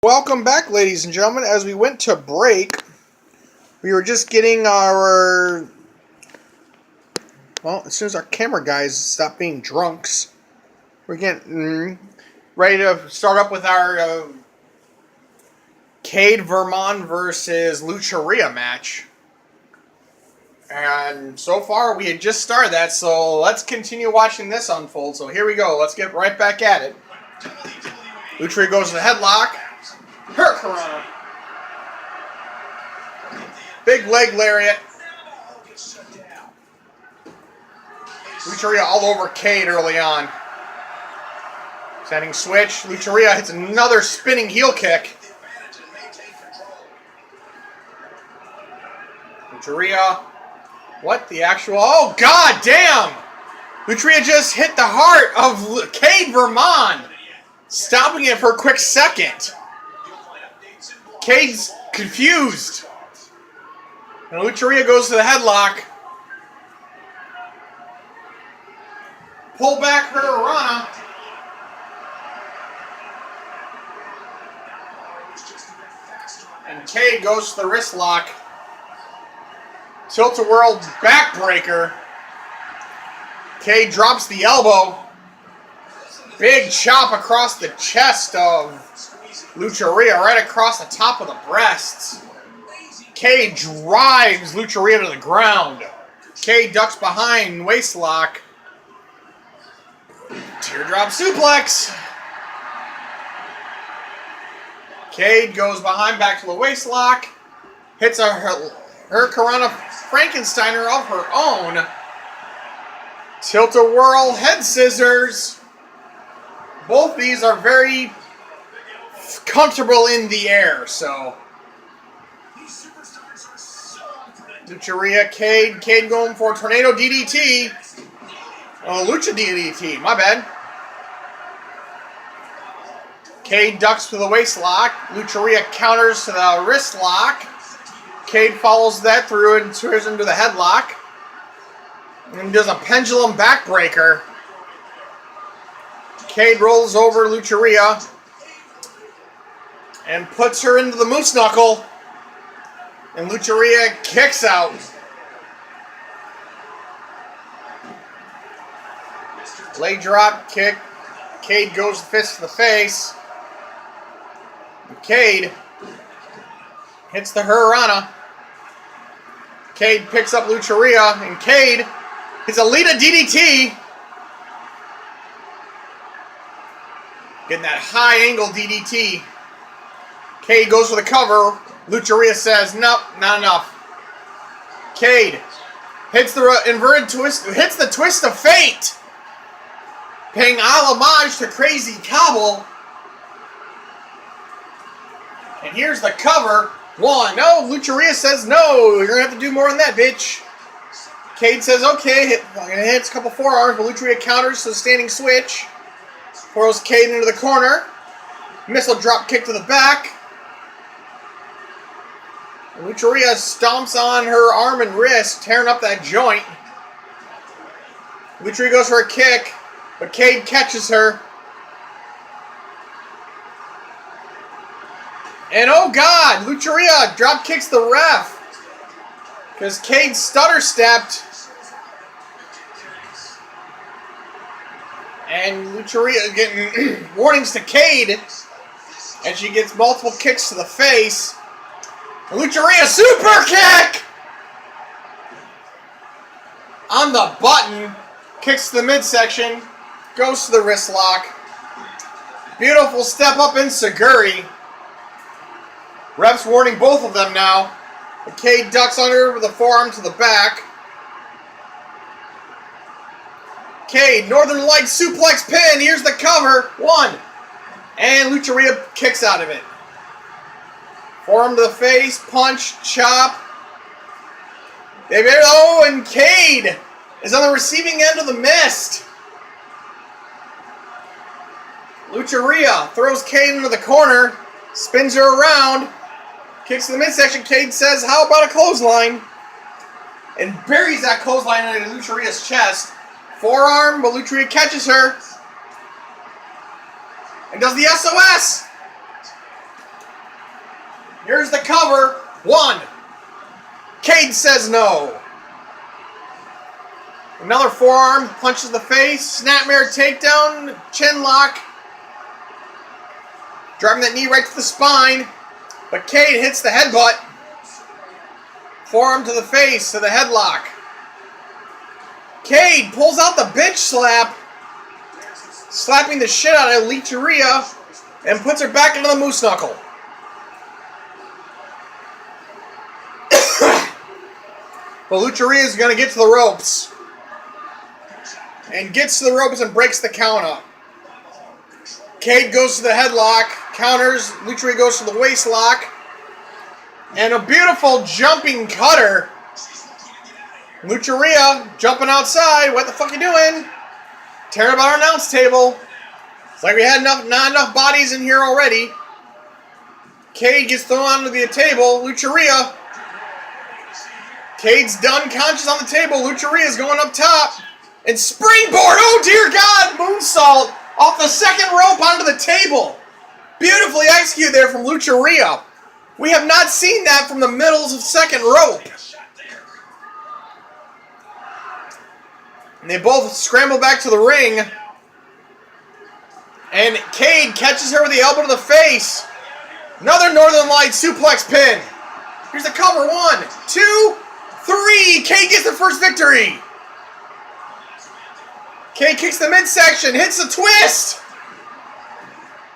Welcome back, ladies and gentlemen. As we went to break, we were just getting our... Well, as soon as our camera guys stop being drunks, we're getting ready to start up with our Cade Vermont versus Lucharia match. And so far, we had just started that, so let's continue watching this unfold. So here we go. Let's get right back at it. Lucharia goes to the headlock. Hurricanrana. Big leg lariat. Lucharia all over Cade early on. Standing switch. Lucharia hits another spinning heel kick. Lucharia. What the actual... Oh, god damn! Lucharia just hit the heart of Cade Vermont, stopping it for a quick second. Cade's confused. And Lucharia goes to the headlock. Pull back Hurricanrana. And Cade goes to the wrist lock. Tilt-a-whirl backbreaker. Cade drops the elbow. Big chop across the chest of Lucharia, right across the top of the breasts. Cade drives Lucharia to the ground. Cade ducks behind, waistlock. Teardrop suplex. Cade goes behind, back to the waistlock. Hits a Hurricanrana Frankensteiner of her own. Tilt-a-whirl head scissors. Both these are very comfortable in the air, so. Lucharia, Cade going for Tornado DDT. Oh, Lucha DDT, my bad. Cade ducks to the waist lock. Lucharia counters to the wrist lock. Cade follows that through and turns into the headlock. And does a pendulum backbreaker. Cade rolls over Lucharia and puts her into the moose knuckle. And Lucharia kicks out. Leg drop kick. Cade goes fist to the face. And Cade hits the Hurricanrana. Cade picks up Lucharia, and Cade hits a Lita DDT. Getting that high angle DDT. Cade goes for the cover. Lucharia says, nope, not enough. Cade hits the inverted twist, hits the twist of fate. Paying homage to Crazy Cobble. And here's the cover. One. No, Lucharia says no. You're going to have to do more than that, bitch. Cade says, okay. Hits a couple forearms, but Lucharia counters to the standing switch. Throws Cade into the corner. Missile drop kick to the back. And Lucharia stomps on her arm and wrist, tearing up that joint. Lucharia goes for a kick, but Cade catches her. And oh god, Lucharia drop kicks the ref. Because Cade stutter stepped. And Lucharia getting warnings to Cade. And she gets multiple kicks to the face. And Lucharia super kick! On the button. Kicks to the midsection. Goes to the wrist lock. Beautiful step up in Saguri. Ref's warning both of them now. But Cade ducks under with a forearm to the back. Cade, Northern Lights suplex pin. Here's the cover. One. And Lucharia kicks out of it. Forearm to the face. Punch. Chop. And Cade is on the receiving end of the mist. Lucharia throws Cade into the corner. Spins her around. Kicks to the midsection. Cade says, how about a clothesline? And buries that clothesline into Lucharia's chest. Forearm, but Lucharia catches her. And does the SOS. Here's the cover. 1. Cade says no. Another forearm, punches the face, snapmare takedown, chin lock. Driving that knee right to the spine. But Cade hits the headbutt. Forearm to the face, to the headlock. Cade pulls out the bitch slap, slapping the shit out of Lucharia, and puts her back into the moose knuckle. But Lucharia is going to get to the ropes. And gets to the ropes and breaks the count up. Cade goes to the headlock, counters, Lucharia goes to the waist lock. And a beautiful jumping cutter. Lucharia jumping outside. What the fuck you doing? Tearing about our announce table. It's like we had not enough bodies in here already. Cade gets thrown onto the table. Lucharia. Cade's done conscious on the table. Lucharia's going up top. And springboard. Oh dear God. Moonsault off the second rope onto the table. Beautifully executed there from Lucharia. We have not seen that from the middles of second rope. And they both scramble back to the ring. And Cade catches her with the elbow to the face. Another Northern Lights suplex pin. Here's the cover. 1, 2, 3. Cade gets the first victory. Cade kicks the midsection, hits the twist.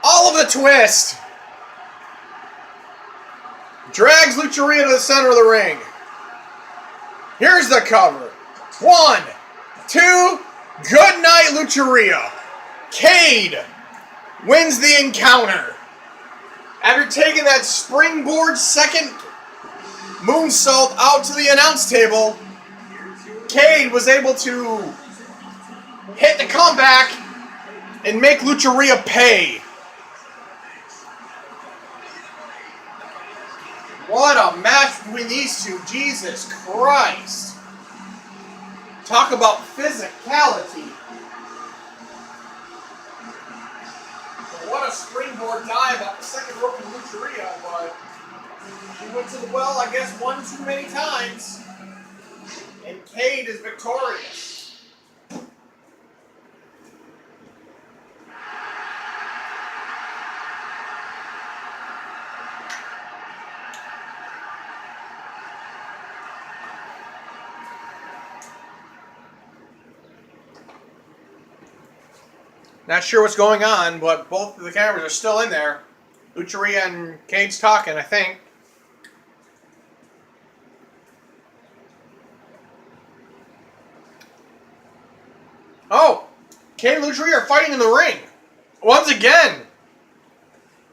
All of the twist. Drags Lucharia to the center of the ring. Here's the cover. 1, 2, good night, Lucharia. Cade wins the encounter. After taking that springboard second moonsault out to the announce table, Cade was able to hit the comeback and make Lucharia pay. What a match between these two. Jesus Christ. Talk about physicality. What a springboard dive off the second rope of Lucharia, but she went to the well, I guess, one too many times. And Cade is victorious. Not sure what's going on, but both of the cameras are still in there. Lucharia and Cade's talking, I think. Oh! Cade and Lucharia are fighting in the ring. Once again!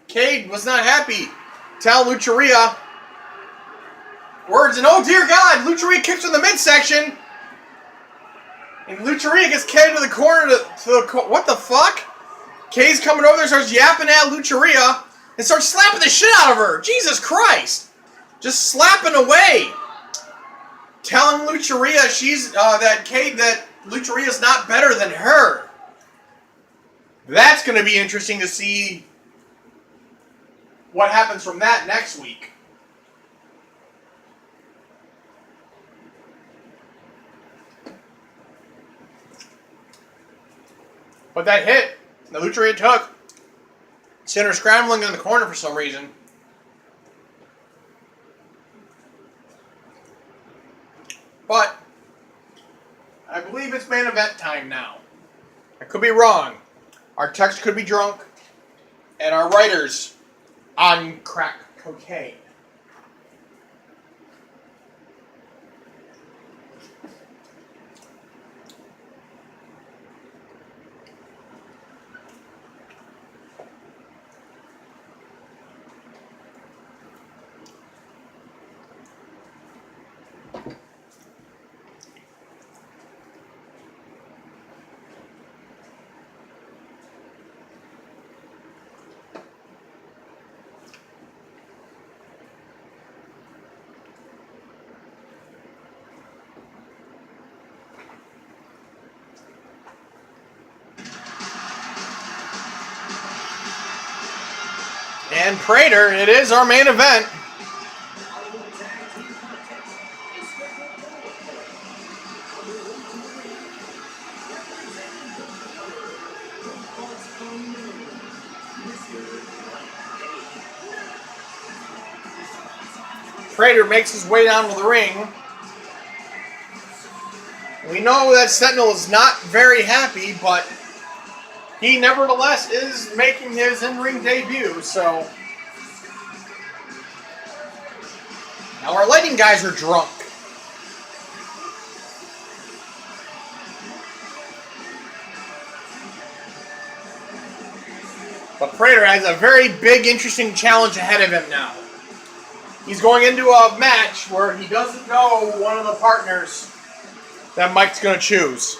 Cade was not happy. Telling Lucharia words, and oh dear God! Lucharia kicks in the midsection. And Lucharia gets Cade to the corner what the fuck? Cade's coming over there, starts yapping at Lucharia, and starts slapping the shit out of her. Jesus Christ. Just slapping away. Telling Lucharia that Lucharia's not better than her. That's going to be interesting to see what happens from that next week. But that hit, the Lucharia took, sent her scrambling in the corner for some reason. But I believe it's main event time now. I could be wrong. Our text could be drunk, and our writers on crack cocaine. And Prater, it is our main event. Prater makes his way down to the ring. We know that Sentinel is not very happy, but he nevertheless is making his in-ring debut, so... Now our lighting guys are drunk. But Prater has a very big, interesting challenge ahead of him now. He's going into a match where he doesn't know one of the partners that Mike's going to choose.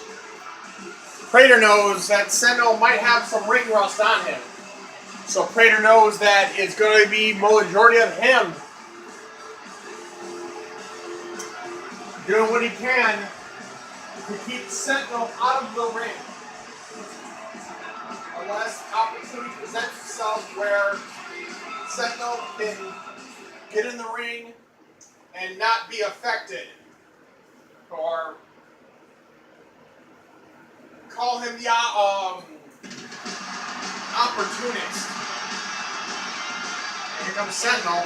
Prater knows that Sentinel might have some ring rust on him. So Prater knows that it's going to be majority of him doing what he can to keep Sentinel out of the ring. Unless opportunity presents itself where Sentinel can get in the ring and not be affected, or call him the opportunist. Here comes Sentinel.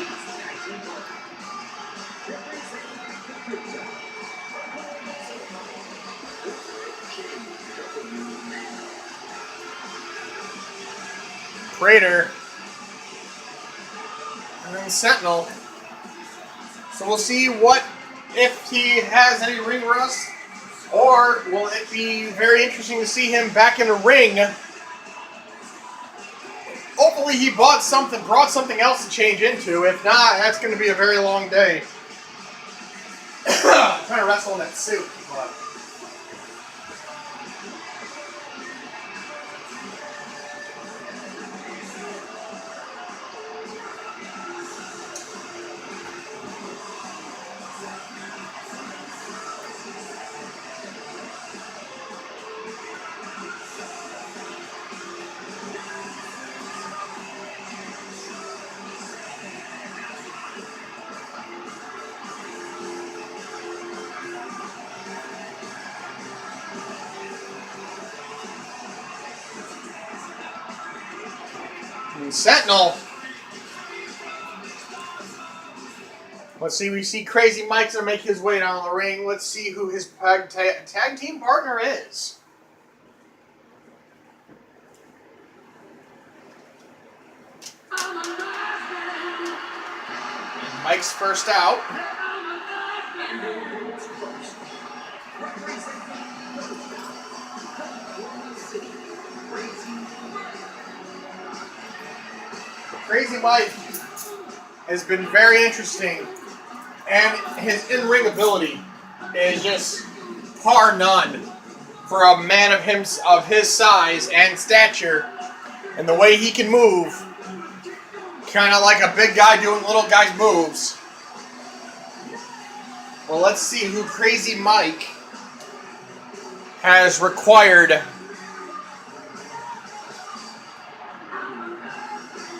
Prater, and then Sentinel. So we'll see if he has any ring rust, or will it be very interesting to see him back in the ring. Hopefully he brought something else to change into. If not, that's going to be a very long day. I'm trying to wrestle in that suit, but... Sentinel. Let's see, we see Crazy Mike's gonna make his way down the ring. Let's see who his tag team partner is. Mike's first out. Crazy Mike has been very interesting, and his in-ring ability is just par none for a man of his size and stature, and the way he can move, kind of like a big guy doing little guy's moves. Well, let's see who Crazy Mike has required.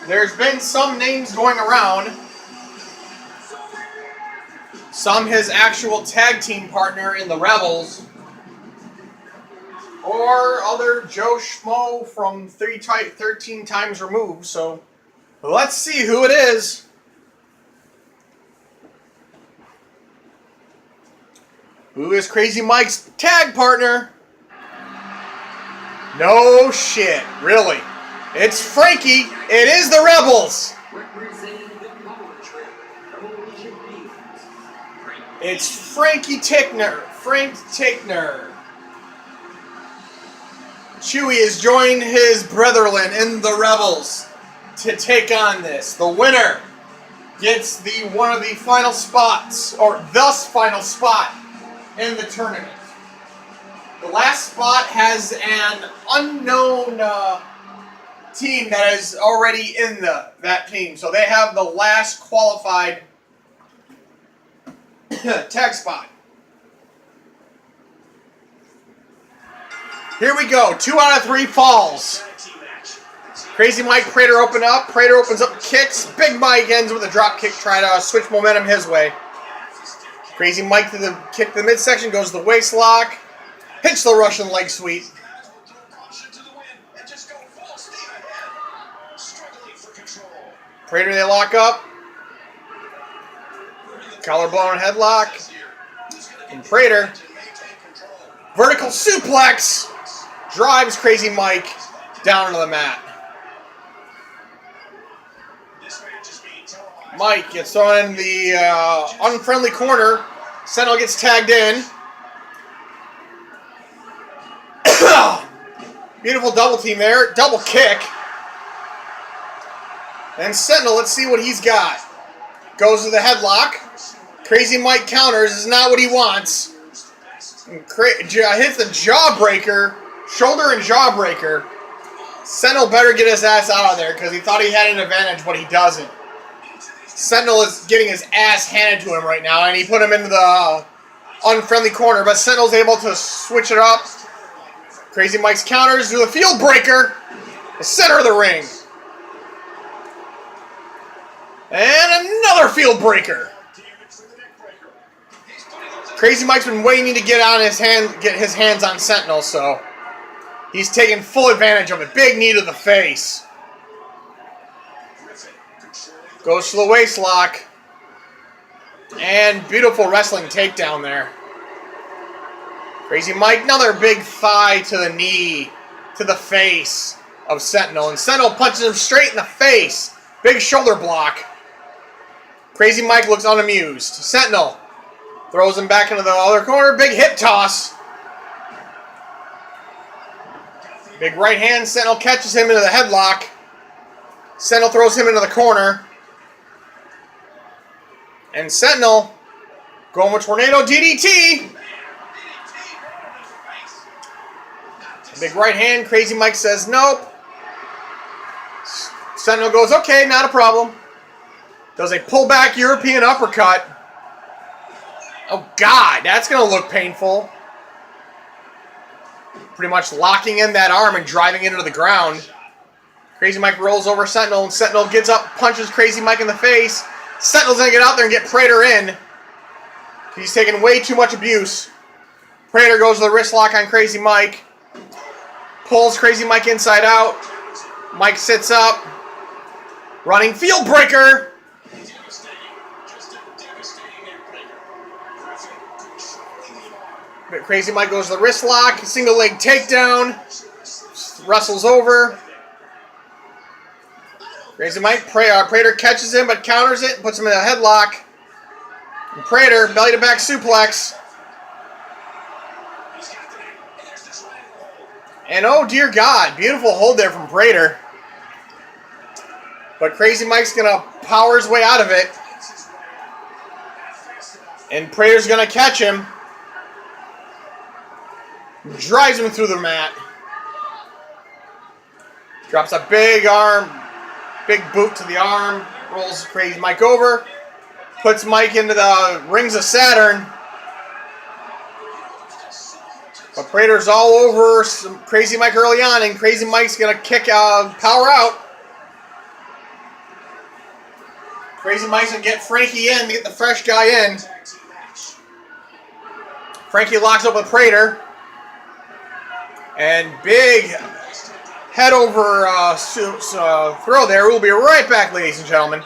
There's been some names going around. Some his actual tag team partner in the Rebels. Or other Joe Schmo from 13 times removed. So let's see who it is. Who is Crazy Mike's tag partner? No shit, really. It's Frankie. It is the Rebels. It's Frankie Tickner. Frank Tickner. Chewie has joined his brethren in the Rebels to take on this. The winner gets one of the final spots, or the final spot in the tournament. The last spot has an unknown team that is already in that team. So they have the last qualified tag spot. Here we go. 2 out of 3 falls. Crazy Mike, Prater open up. Prater opens up, kicks. Big Mike ends with a drop kick, trying to switch momentum his way. Crazy Mike to the kick to the midsection, goes to the waist lock. Hits the Russian leg sweep. Prater, they lock up. Collarbone headlock. And Prater. Vertical suplex. Drives Crazy Mike down to the mat. Mike gets thrown in the unfriendly corner. Sentinel gets tagged in. Beautiful double team there. Double kick. And Sentinel, let's see what he's got. Goes to the headlock. Crazy Mike counters. Is not what he wants. Hits the jawbreaker. Shoulder and jawbreaker. Sentinel better get his ass out of there because he thought he had an advantage, but he doesn't. Sentinel is getting his ass handed to him right now, and he put him into the unfriendly corner, but Sentinel's able to switch it up. Crazy Mike's counters to the field breaker. The center of the ring. And another field breaker. Crazy Mike's been waiting to get his hands on Sentinel, so he's taking full advantage of it. Big knee to the face. Goes to the waist lock. And beautiful wrestling takedown there. Crazy Mike, another big thigh to the knee, to the face of Sentinel. And Sentinel punches him straight in the face. Big shoulder block. Crazy Mike looks unamused. Sentinel throws him back into the other corner. Big hip toss. Big right hand. Sentinel catches him into the headlock. Sentinel throws him into the corner. And Sentinel going with Tornado DDT. Big right hand. Crazy Mike says nope. Sentinel goes, okay, not a problem. Does a pullback European uppercut. Oh, God, that's going to look painful. Pretty much locking in that arm and driving it into the ground. Crazy Mike rolls over Sentinel, and Sentinel gets up, punches Crazy Mike in the face. Sentinel's going to get out there and get Prater in. He's taking way too much abuse. Prater goes to the wrist lock on Crazy Mike. Pulls Crazy Mike inside out. Mike sits up. Running field breaker. Crazy Mike goes to the wrist lock. Single leg takedown. Wrestles over. Crazy Mike. Prater catches him but counters it. Puts him in a headlock. And Prater, belly to back suplex. And oh dear God, beautiful hold there from Prater. But Crazy Mike's going to power his way out of it. And Prater's going to catch him. Drives him through the mat. Drops a big arm, big boot to the arm. Rolls Crazy Mike over. Puts Mike into the rings of Saturn. But Prater's all over Crazy Mike early on, and Crazy Mike's going to kick power out. Crazy Mike's going to get Frankie in to get the fresh guy in. Frankie locks up with Prater. And big head over throw there. We'll be right back, ladies and gentlemen.